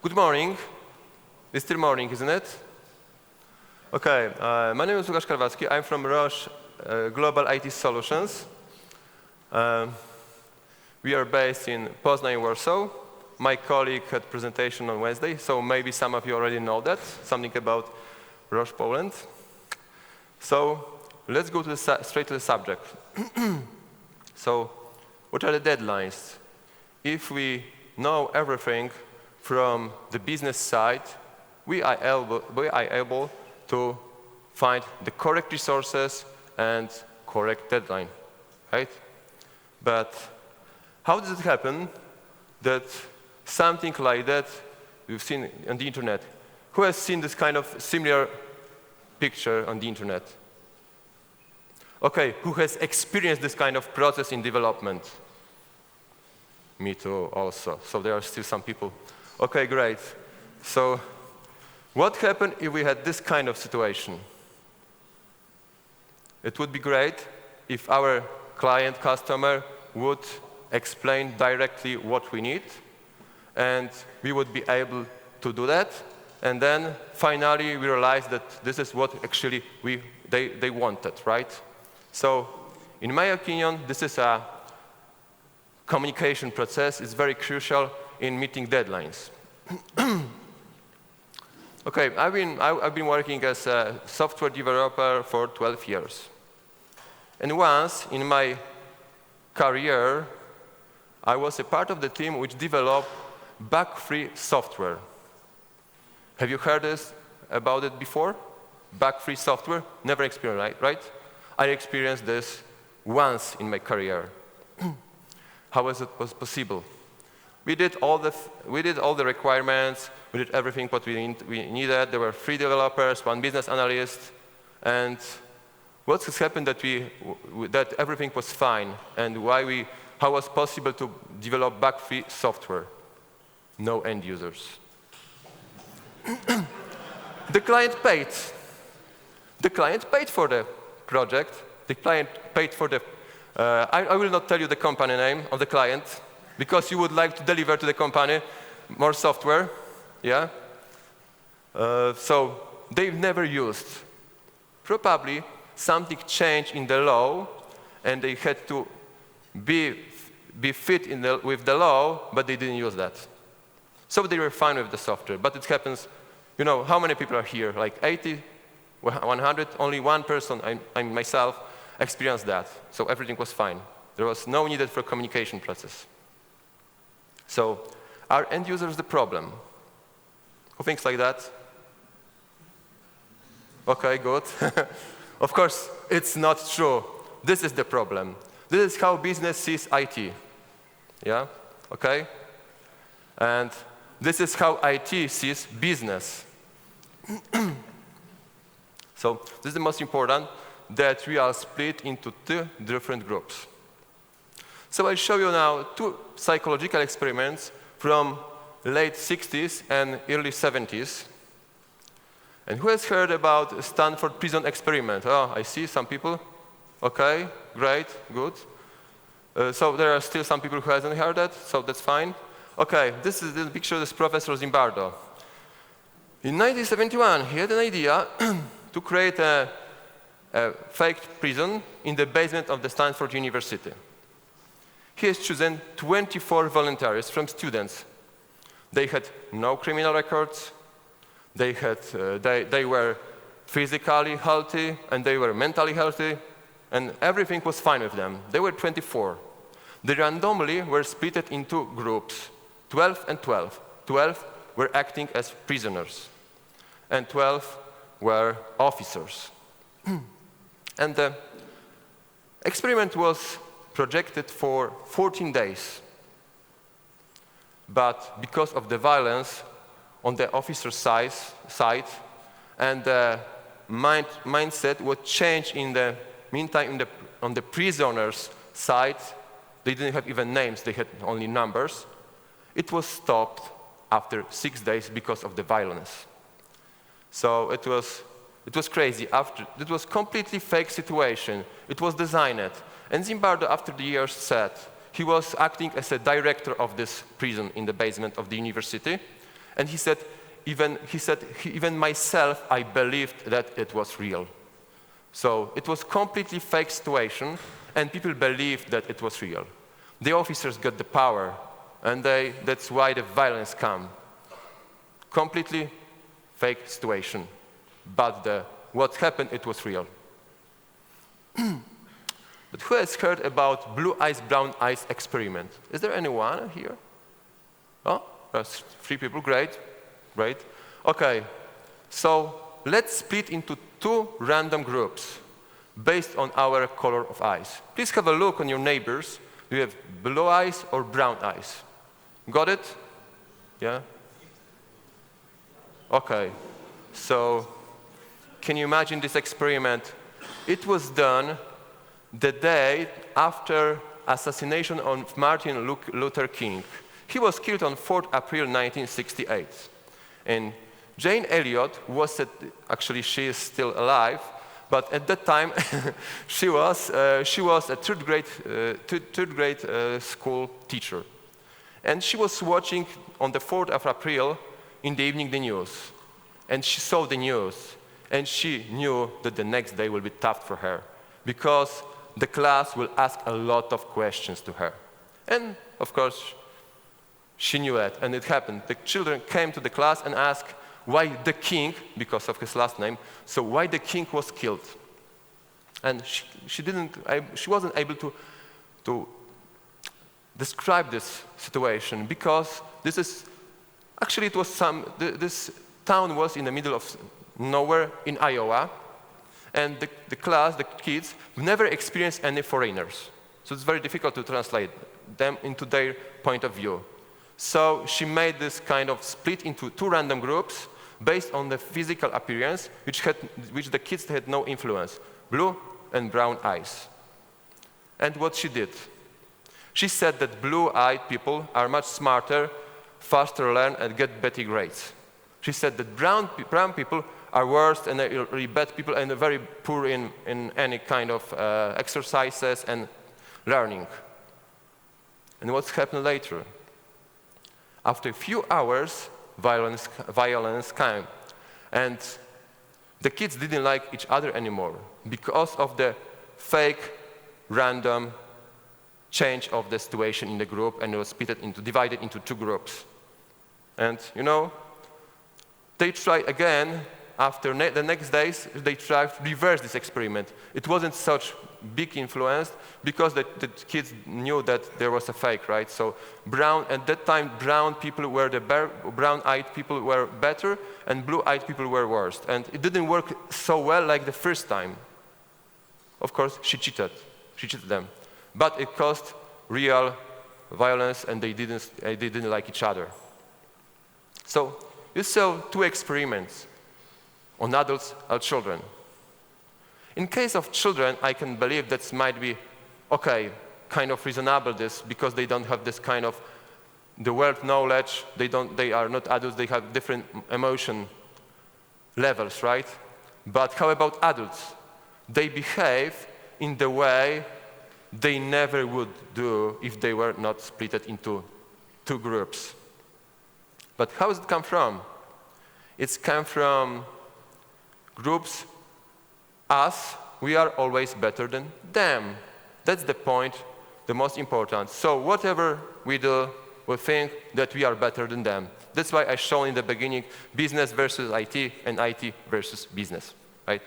Good morning. It's still morning, isn't it? Okay, my name is Łukasz Karwacki. I'm from Roche Global IT Solutions. We are based in Poznań, Warsaw. My colleague had presentation on Wednesday, so maybe some of you already know that, something about Roche Poland. So let's go to straight to the subject. So what are the deadlines? If we know everything from the business side, we are able to find the correct resources and correct deadline, right? But how does it happen that something like that you've seen on the internet? Who has seen this kind of similar picture on the internet? Okay, who has experienced this kind of process in development? Me too, also. So there are still some people. Okay, great. So what happened if we had this kind of situation? It would be great if our client, customer, would explain directly what we need, and we would be able to do that. And then finally we realized that this is what actually they wanted, right? So in my opinion, this is a communication process. It's very crucial in meeting deadlines. Okay, I've been working as a software developer for 12 years. And once in my career, I was a part of the team which developed bug-free software. Have you heard about it before? Bug-free software? Never experienced, right? I experienced this once in my career. How was it possible? We did all the requirements. We did everything what we needed. There were 3 developers, 1 business analyst, and what has happened that everything was fine, and how was possible to develop bug-free software? No end users. The client paid. The client paid for the project. The client paid for the. I will not tell you the company name of the client, because you would like to deliver to the company more software, yeah? So they've never used. Probably something changed in the law, and they had to be fit with the law, but they didn't use that. So they were fine with the software, but it happens, you know, how many people are here? Like 80, 100, only 1 person, I myself, experienced that. So everything was fine. There was no need for communication process. So are end users the problem? Who thinks like that? Okay, good. Of course, it's not true. This is the problem. This is how business sees IT. Yeah? Okay? And this is how IT sees business. So this is the most important, that we are split into 2 different groups. So I'll show you now 2 psychological experiments from late 60s and early 70s. And who has heard about Stanford prison experiment? Oh, I see some people. Okay, great, good. So there are still some people who hasn't heard that, so that's fine. Okay, this is the picture of this Professor Zimbardo. In 1971, he had an idea to create a fake prison in the basement of the Stanford University. He has chosen 24 volunteers from students. They had no criminal records. They were physically healthy, and they were mentally healthy, and everything was fine with them. They were 24. They randomly were split into groups, 12 and 12. 12 were acting as prisoners, and 12 were officers. And the experiment was projected for 14 days. But because of the violence on the officer's side and the mindset would change in the meantime on the prisoners' side, they didn't have even names, they had only numbers. It was stopped after 6 days because of the violence. So it was crazy. It was completely fake situation. It was designed. And Zimbardo, after the years, said he was acting as a director of this prison in the basement of the university, And he said, even myself, I believed that it was real. So it was completely fake situation, and people believed that it was real. The officers got the power, and that's why the violence came. Completely fake situation, but what happened, it was real. But who has heard about blue eyes, brown eyes experiment? Is there anyone here? Oh, there's 3 people, great. Okay, so let's split into 2 random groups based on our color of eyes. Please have a look on your neighbors. Do you have blue eyes or brown eyes? Got it? Yeah? Okay, so can you imagine this experiment? It was done the day after assassination of Martin Luther King. He was killed on 4th April 1968. And Jane Elliott actually she is still alive, but at that time she was a 3rd grade school teacher. And she was watching on the 4th of April in the evening the news. And she saw the news, and she knew that the next day will be tough for her, because the class will ask a lot of questions to her. And of course, she knew it, and it happened. The children came to the class and asked why the king, because of his last name, so why the king was killed. And she wasn't able to describe this situation, because this town was in the middle of nowhere in Iowa, and the kids never experienced any foreigners. So it's very difficult to translate them into their point of view. So she made this kind of split into 2 random groups based on the physical appearance, which the kids had no influence, blue and brown eyes. And what she did? She said that blue-eyed people are much smarter, faster learn, and get better grades. She said that brown people are worse and really bad people and very poor in any kind of exercises and learning. And what's happened later? After a few hours, violence came. And the kids didn't like each other anymore because of the fake, random change of the situation in the group, and it was divided into 2 groups. And they tried again. After the next days, they tried to reverse this experiment. It wasn't such big influence because the kids knew that there was a fake, right? So at that time, brown-eyed people were better, and blue-eyed people were worse. And it didn't work so well like the first time. Of course, she cheated them. But it caused real violence, and they didn't like each other. So you saw 2 experiments on adults or children. In case of children, I can believe that might be, okay, kind of reasonable because they don't have this kind of the world knowledge, they are not adults, they have different emotion levels, right? But how about adults? They behave in the way they never would do if they were not split into 2 groups. But how does it come from? It's come from groups, we are always better than them. That's the point, the most important. So whatever we do, we think that we are better than them. That's why I showed in the beginning business versus IT and IT versus business, right?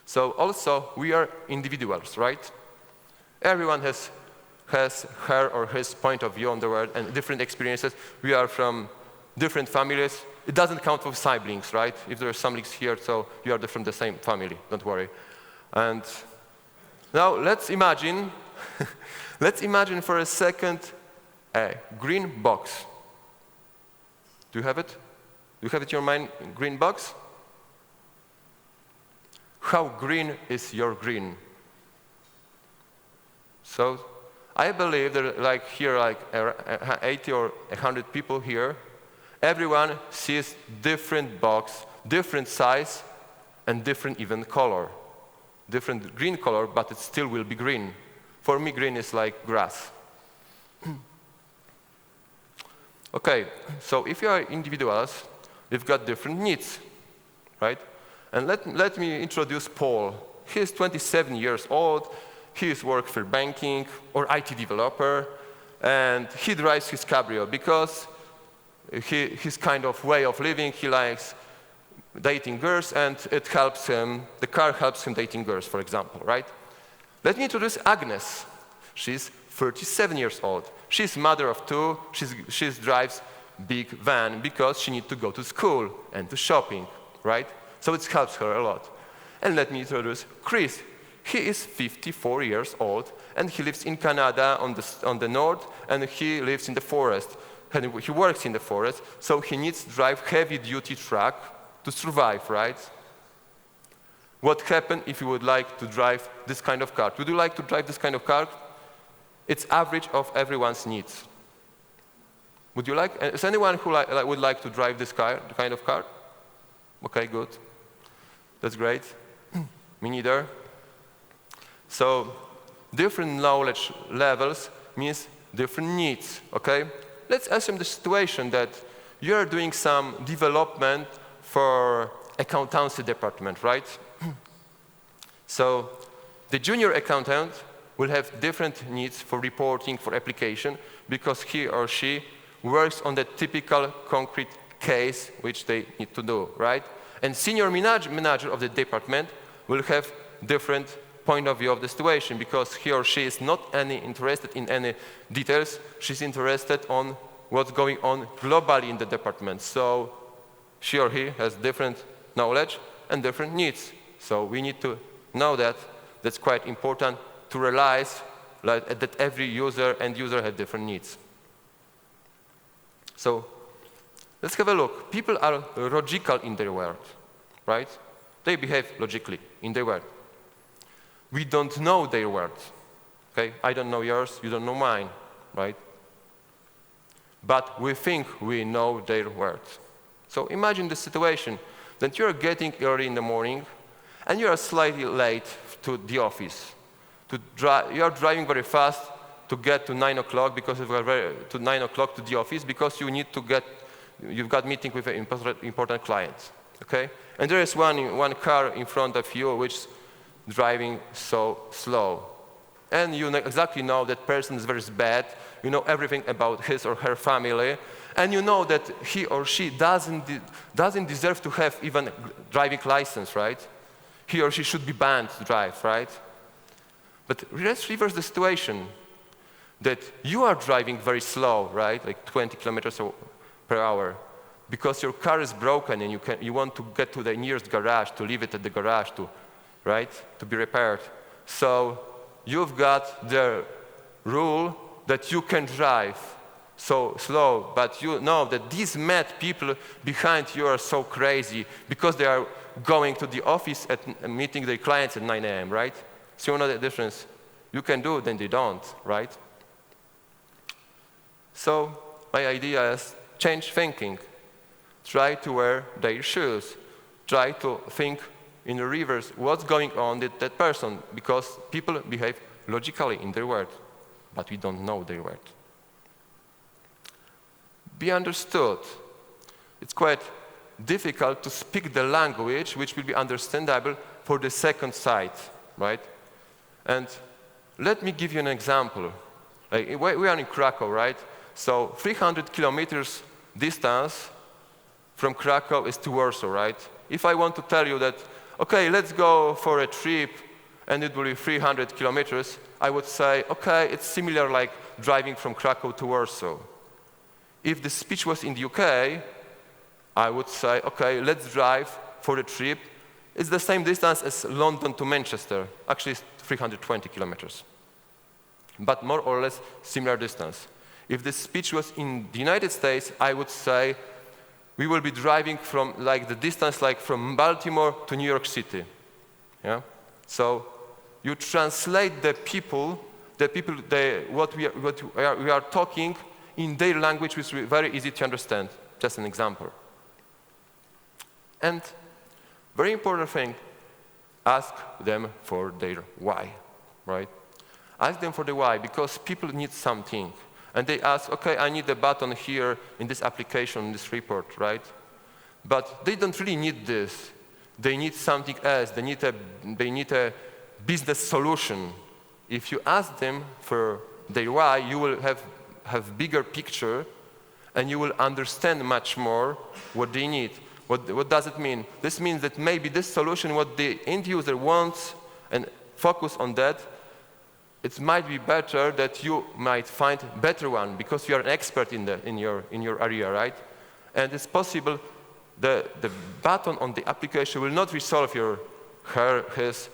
So also we are individuals, right? Everyone has her or his point of view on the world and different experiences. We are from different families. It doesn't count for siblings, right? If there are siblings here, so you are from the same family, don't worry. And now let's imagine, for a second a green box. Do you have it? Do you have it in your mind, green box? How green is your green? So I believe that like 80 or 100 people here, everyone sees different box, different size, and different even color. Different green color, but it still will be green. For me, green is like grass. Okay, so if you are individuals, we've got different needs, right? And let me introduce Paul. He's 27 years old. He's worked for banking or IT developer, and he drives his cabrio because his kind of way of living, he likes dating girls, and it helps him, the car helps him dating girls, for example, right? Let me introduce Agnes. She's 37 years old. She's mother of two. She drives big van because she needs to go to school and to shopping, right? So it helps her a lot. And let me introduce Chris. He is 54 years old, and he lives in Canada on the north, and he lives in the forest. And he works in the forest, so he needs to drive heavy-duty truck to survive, right? What happens if you would like to drive this kind of car? Would you like to drive this kind of car? It's average of everyone's needs. Would you like? Is anyone who would like to drive this kind of car? Okay, good. That's great. Me neither. So different knowledge levels means different needs, okay? Let's assume the situation that you're doing some development for accountancy department, right? So the junior accountant will have different needs for reporting, for application, because he or she works on the typical concrete case which they need to do, right? And senior manager of the department will have different point of view of the situation because he or she is not interested in any details. She's interested on what's going on globally in the department. So she or he has different knowledge and different needs. So we need to know that. That's quite important to realize that every end user has different needs. So let's have a look. People are logical in their world, right? They behave logically in their world. We don't know their world, okay? I don't know yours, you don't know mine, right? But we think we know their world. So imagine the situation that you're getting early in the morning and you are slightly late to the office. You are driving very fast to get to 9 o'clock because to 9 o'clock to the office because you've got meeting with an important client, okay? And there is one car in front of you which is driving so slow. And you exactly know that person is very bad, you know everything about his or her family, and you know that he or she doesn't deserve to have even a driving license, right? He or she should be banned to drive, right? But let's reverse the situation that you are driving very slow, right? Like 20 kilometers per hour, because your car is broken and you want to get to the nearest garage, to leave it at the garage, right? To be repaired. So you've got the rule that you can drive so slow, but you know that these mad people behind you are so crazy because they are going to the office and meeting their clients at 9 a.m., right? So you know the difference. You can do it, then they don't, right? So my idea is change thinking. Try to wear their shoes. Try to think in the reverse what's going on with that person, because people behave logically in their world, but we don't know their world. Be understood. It's quite difficult to speak the language which will be understandable for the second side, right? And let me give you an example. Like, we are in Krakow, right? So 300 kilometers distance from Krakow is to Warsaw, right? If I want to tell you that, okay, let's go for a trip and it will be 300 kilometers, I would say, okay, it's similar like driving from Krakow to Warsaw. If the speech was in the UK, I would say, okay, let's drive for the trip. It's the same distance as London to Manchester. Actually, it's 320 kilometers. But more or less similar distance. If the speech was in the United States, I would say we will be driving from like the distance like from Baltimore to New York City. Yeah? So you translate what we are talking in their language, which is very easy to understand. Just an example. And very important thing, ask them for their why, right? Ask them for the why, because people need something. And they ask, okay, I need a button here in this application, in this report, right? But they don't really need this. They need something else. They need a business solution. If you ask them for their why, you will have bigger picture, and you will understand much more what they need. What does it mean? This means that maybe this solution, what the end user wants, and focus on that, it might be better that you might find a better one because you are an expert in your area, right? And it's possible the button on the application will not resolve his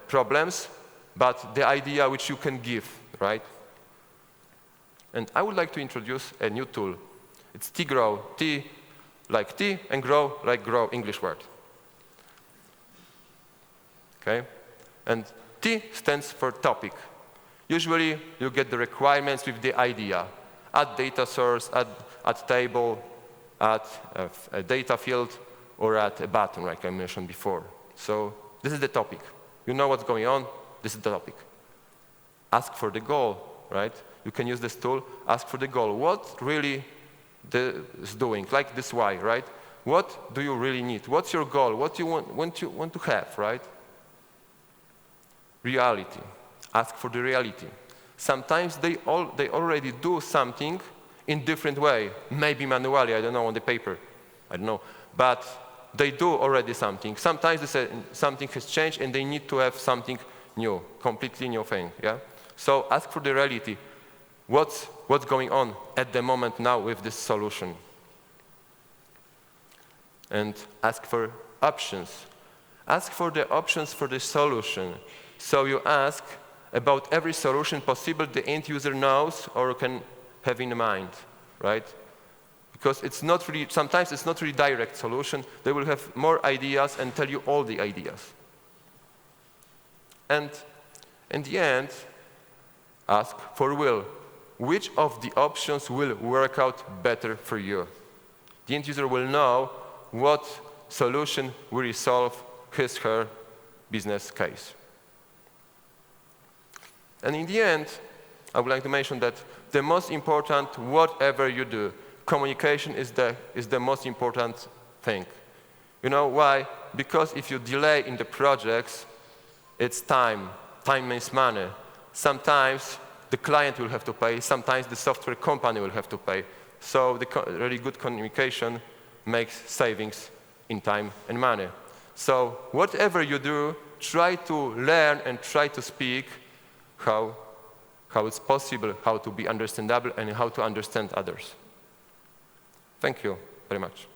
problems, but the idea which you can give, right? And I would like to introduce a new tool. It's T-Grow. T like tea and grow like grow, English word. Okay? And T stands for topic. Usually you get the requirements with the idea. Add data source, add table, add a data field, or add a button like I mentioned before. So this is the topic. You know what's going on, this is the topic. Ask for the goal, right? You can use this tool, ask for the goal. What really is doing, like this why, right? What do you really need? What's your goal? What do you want to have, right? Reality. Ask for the reality. Sometimes they already do something in different way, maybe manually, I don't know, on the paper, I don't know, but they do already something. Sometimes they say something has changed and they need to have something new, completely new thing, yeah? So ask for the reality. What's going on at the moment now with this solution? And ask for options. Ask for the options for the solution. So you ask about every solution possible the end user knows or can have in mind, right? Because it's not really, sometimes it's not really direct solution. They will have more ideas and tell you all the ideas. And in the end, ask for will. Which of the options will work out better for you? The end user will know what solution will resolve his/her business case. And in the end, I would like to mention that the most important, whatever you do, communication is the most important thing. You know why? Because if you delay in the projects, it's time. Time means money. Sometimes the client will have to pay, sometimes the software company will have to pay. So the really good communication makes savings in time and money. So whatever you do, try to learn and try to speak how it's possible, how to be understandable, and how to understand others. Thank you very much.